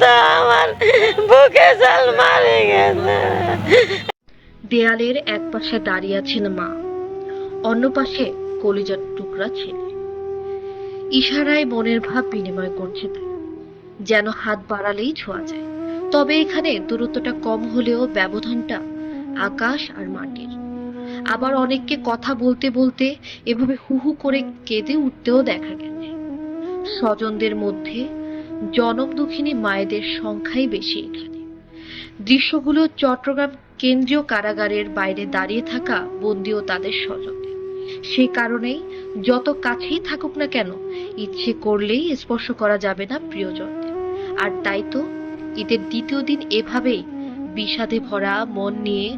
তো আমার বুকে জাল মারে গেছে। দেয়ালের এক পাশে দাঁড়িয়ে আছেন মা, অন্য পাশে কলিজার টুকরা ছেলে। ইশারায় মনের ভাব বিনিময় করছে তারা, যেন হাত বাড়ালেই ছোঁয়া যায়। তবে এখানে দূরত্বটা কম হলেও ব্যবধানটা আকাশ আর মাটির। আবার অনেককে কথা বলতে বলতে এভাবে হু হু করে কেঁদে উঠতেও দেখা গেছে। স্বজনদের মধ্যে জনম দুঃখিনী মায়েদের সংখ্যাই বেশি এখানে। দৃশ্যগুলো চট্টগ্রাম কেন্দ্রীয় কারাগারের বাইরে দাঁড়িয়ে থাকা বন্দী ও তাদের স্বজনদের। সেই কারণেই যত কাছেই থাকুক না কেন, ইচ্ছে করলেই স্পর্শ করা যাবে না প্রিয়জনদের। আর তাই তো ঈদের দ্বিতীয় দিন এভাবেই বিষাদে ভরা মন নিয়ে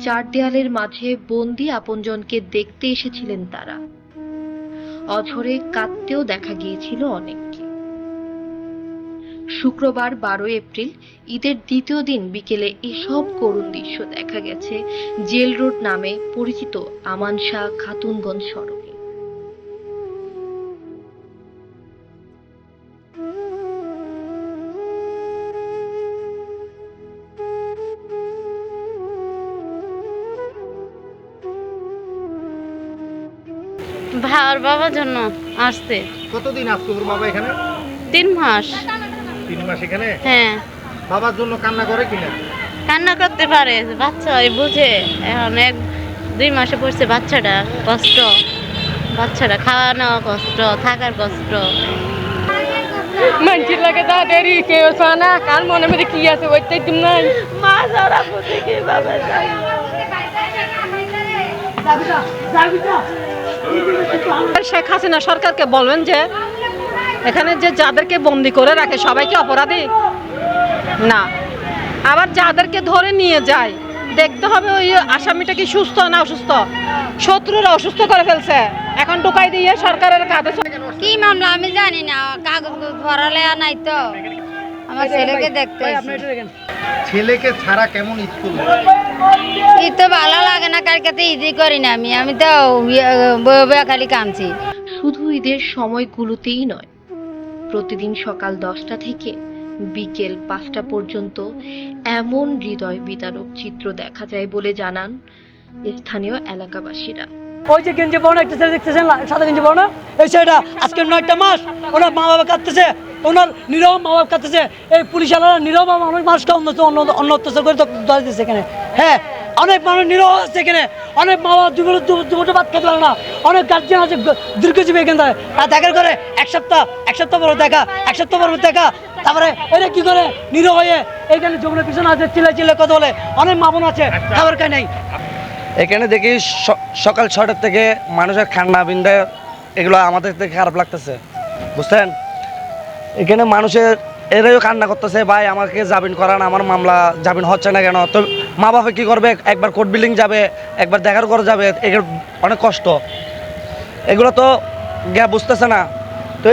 চার দেয়ালের মাঝে বন্দী আপনজনকে দেখতে এসেছিলেন তারা। অঝরে কাঁদতেও দেখা গিয়েছিল অনেককে। শুক্রবার 12 এপ্রিল ঈদের দ্বিতীয় দিন বিকেলে এসব করুণ দৃশ্য দেখা গেছে জেল রোড নামে পরিচিত আমান শাহ খাতুনগঞ্জ সড়কে। ভার বাবার জন্য আসতে কতদিন আসতো তোর বাবা এখানে? 3 মাস। 3 মাস এখানে? হ্যাঁ, বাবার জন্য কান্না করে কিনা? কান্না করতে পারে, বাচ্চা ওই বুঝে। এখন 1-2 মাসে পড়ছে বাচ্চাটা, কষ্ট। বাচ্চাটা খাওয়ানো কষ্ট, থাকার কষ্ট। মানুষের লাগে তাড়াতাড়ি কেউ শোয় না, কার মনে মধ্যে কি আছে ওইটাই তুমি নাই। মা যারা বুঝে কিভাবে যায়। শেখ হাসিনা সরকারকে বলবেন যে এখানে যে যাদেরকে বন্দি করে রাখে সবাইকে অপরাধী না, আবার যাদেরকে ধরে নিয়ে যায় দেখতে হবে ওই আসামিটা কি সুস্থ না অসুস্থ। শত্রুরা অসুস্থ করে ফেলছে, এখন ঢুকাই দিয়ে সরকারের কাঁধে। কি মামলা আমি জানি না, কাগজ ভরালে নাই তো। আমার ছেলেকে দেখতে ছেলেকে ছাড়া কেমন স্কুল? ঈদ তো ভালো লাগে না, কালকে তো ঈদই করি না আমি তো বয়ে খালি কামছি। শুধু ঈদের সময়গুলোতেই নয়, প্রতিদিন সকাল 10টা থেকে বিকেল 5টা পর্যন্ত এমন হৃদয় বিদারক চিত্র দেখা যায় বলে জানান স্থানীয় এলাকাবাসীরা। ওই যে গেঞ্জি পড়ানো একটা ছেলে দেখতেছেন, সাদা গেঞ্জি পড়ানো, এই ছেলেটা আজকে 9টা মাস ওনার মা বাবা কাঁদতেছে, ওনার নীরব মা বাবা কাঁদতেছে। এই পুলিশওয়ালারা নীরব অনেক মানুষটা অন্য অত্যাচার করে ধরে দিচ্ছে এখানে। হ্যাঁ, অনেক মানুষ নীরব আছে এখানে, অনেক মা বাবা দুপুরে ভাত খেতে পারে না, অনেক গার্জিয়ান আছে দীর্ঘজীবী এখান থেকে। আর দেখার করে এক সপ্তাহ পরে দেখা, এক সপ্তাহ পরে দেখা, তারপরে এটা কি করে নীরব হয়ে এইখানে যমুনার পিছনে আছে, চিল্লা কথা বলে। অনেক মা বোন আছে খাবার খায় নাই। এখানে দেখি সকাল 6টার থেকে মানুষের ঠান্ডা বিন্দা, এগুলো আমাদের থেকে খারাপ লাগতেছে, বুঝছেন। এখানে মানুষের এরাও কান্না করতেছে, ভাই আমাকে জামিন করান, আমার মামলা জামিন হচ্ছে না কেন। তো মা বাবা কী করবে, একবার কোর্ট বিল্ডিং যাবে, একবার দেখার করে যাবে, এগুলো অনেক কষ্ট। এগুলো তো বুঝতেছে না। তো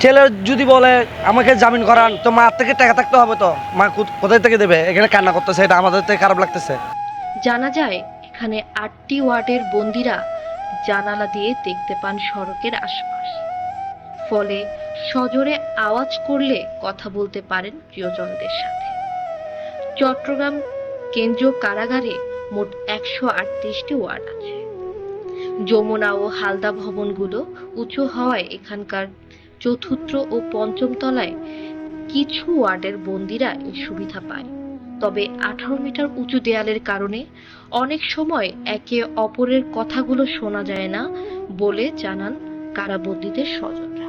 ছেলে যদি বলে আমাকে জামিন করান, তো মার থেকে টাকা থাকতে হবে, তো মা কোথায় থেকে দেবে? এখানে কান্না করতেছে, এটা আমাদের থেকে খারাপ লাগতেছে। জানা যায় এখানে 8টি ওয়ার্ডের বন্দীরা জানালা দিয়ে দেখতে পান সড়কের আশপাশ, ফলে সজোরে আওয়াজ করলে কথা বলতে পারেন প্রিয়জনদের সাথে। চট্টগ্রাম কেন্দ্রীয় কারাগারে মোট 138টি ওয়ার্ড আছে। যমুনা ও হালদা ভবনগুলো উঁচু হওয়ায় এখানকার চতুর্থ ও পঞ্চম তলায় কিছু ওয়ার্ডের বন্দীরা এই সুবিধা পায়। তবে 18 মিটার উঁচু দেয়ালের কারণে অনেক সময় একে অপরের কথাগুলো শোনা যায় না বলে জানান কারাবন্দীদের স্বজনরা।